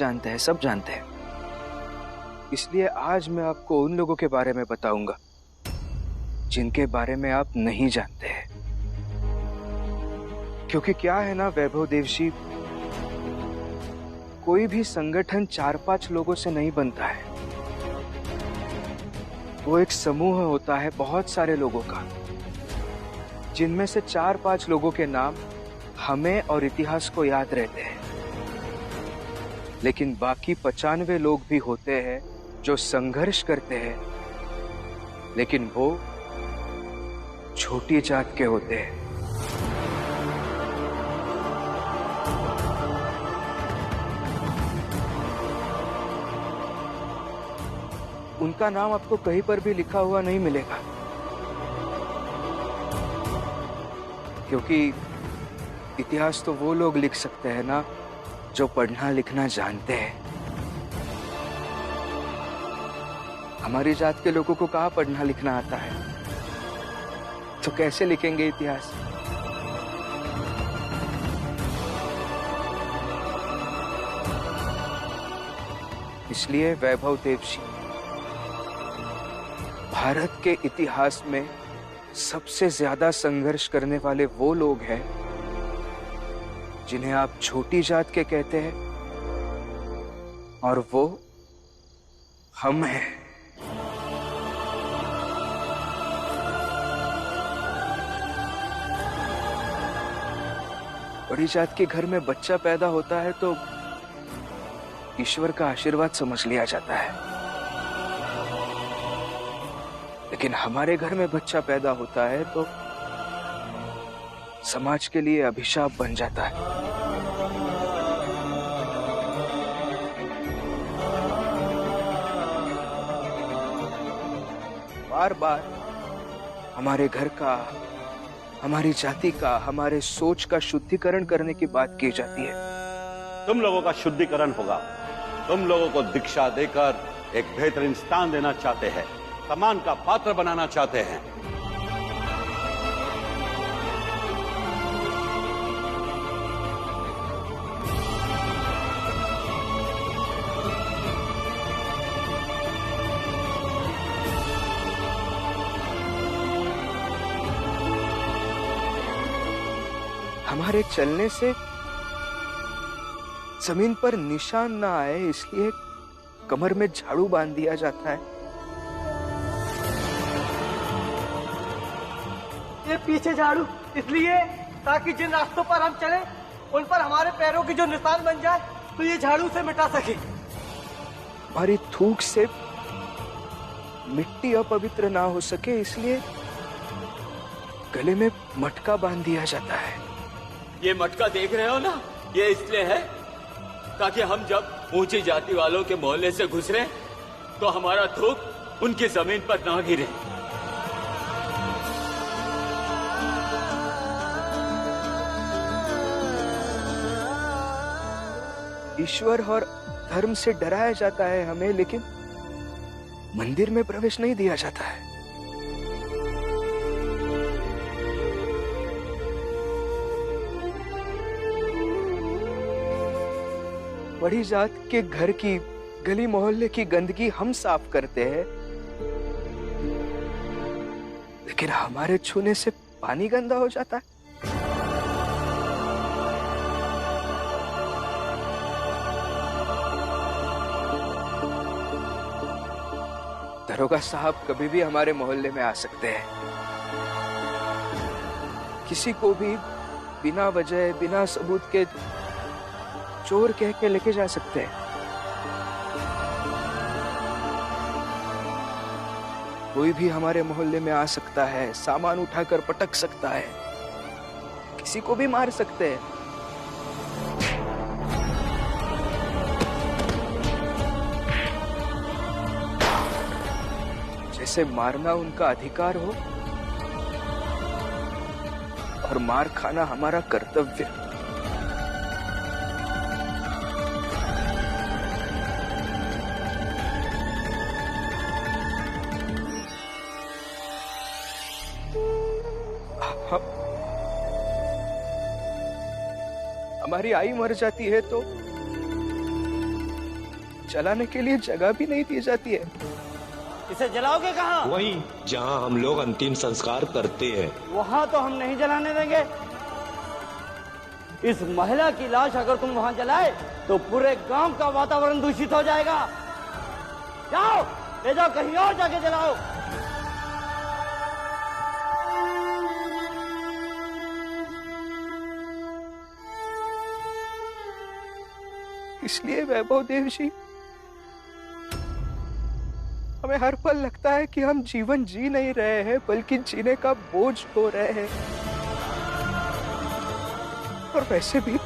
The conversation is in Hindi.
जानते हैं, सब जानते हैं। इसलिए आज मैं आपको उन लोगों के बारे में बताऊंगा जिनके बारे में आप नहीं जानते हैं। क्योंकि क्या है ना वैभव देवशी, कोई भी संगठन 4-5 लोगों से नहीं बनता है। वो एक समूह होता है बहुत सारे लोगों का, जिनमें से 4-5 लोगों के नाम हमें और इतिहास को याद रहते हैं। लेकिन बाकी 95 लोग भी होते हैं जो संघर्ष करते हैं, लेकिन वो छोटी जात के होते हैं। उनका नाम आपको कहीं पर भी लिखा हुआ नहीं मिलेगा, क्योंकि इतिहास तो वो लोग लिख सकते हैं ना जो पढ़ना लिखना जानते हैं। हमारी जात के लोगों को कहाँ पढ़ना लिखना आता है, तो कैसे लिखेंगे इतिहास? इसलिए वैभव देवशी, भारत के इतिहास में सबसे ज्यादा संघर्ष करने वाले वो लोग हैं जिन्हें आप छोटी जात के कहते हैं, और वो हम हैं। बड़ी जात के घर में बच्चा पैदा होता है तो ईश्वर का आशीर्वाद समझ लिया जाता है, लेकिन हमारे घर में बच्चा पैदा होता है तो समाज के लिए अभिशाप बन जाता है। बार बार हमारे घर का, हमारी जाति का, हमारे सोच का शुद्धिकरण करने की बात की जाती है। तुम लोगों का शुद्धिकरण होगा। तुम लोगों को दीक्षा देकर एक बेहतरीन स्थान देना चाहते हैं, सम्मान का पात्र बनाना चाहते हैं। हमारे चलने से जमीन पर निशान ना आए, इसलिए कमर में झाड़ू बांध दिया जाता है। ये पीछे झाड़ू इसलिए ताकि जिन रास्तों पर हम चले उन पर हमारे पैरों की जो निशान बन जाए तो ये झाड़ू से मिटा सके। हमारी थूक से मिट्टी अपवित्र ना हो सके, इसलिए गले में मटका बांध दिया जाता है। ये मटका देख रहे हो ना, ये इसलिए है ताकि हम जब ऊंची जाति वालों के मोहल्ले से गुजरे तो हमारा थूक उनकी जमीन पर ना गिरे। ईश्वर और धर्म से डराया जाता है हमें, लेकिन मंदिर में प्रवेश नहीं दिया जाता है। बड़ी जात के घर की, गली मोहल्ले की गंदगी हम साफ करते हैं, लेकिन हमारे छूने से पानी गंदा हो जाता है। दरोगा साहब कभी भी हमारे मोहल्ले में आ सकते हैं, किसी को भी बिना वजह, बिना सबूत के चोर कह के लेके जा सकते हैं। कोई भी हमारे मोहल्ले में आ सकता है, सामान उठाकर पटक सकता है, किसी को भी मार सकते हैं। जैसे मारना उनका अधिकार हो और मार खाना हमारा कर्तव्य। हमारी आई मर जाती है तो जलाने के लिए जगह भी नहीं दी जाती है। इसे जलाओगे कहाँ? वहीं जहां हम लोग अंतिम संस्कार करते हैं। वहाँ तो हम नहीं जलाने देंगे। इस महिला की लाश अगर तुम वहाँ जलाए तो पूरे गांव का वातावरण दूषित हो जाएगा। जाओ, ले जाओ, कहीं और जाके जलाओ। इसलिए वैभव देव जी, हमें हर पल लगता है कि हम जीवन जी नहीं रहे हैं बल्कि जीने का बोझ ढो रहे हैं। और वैसे भी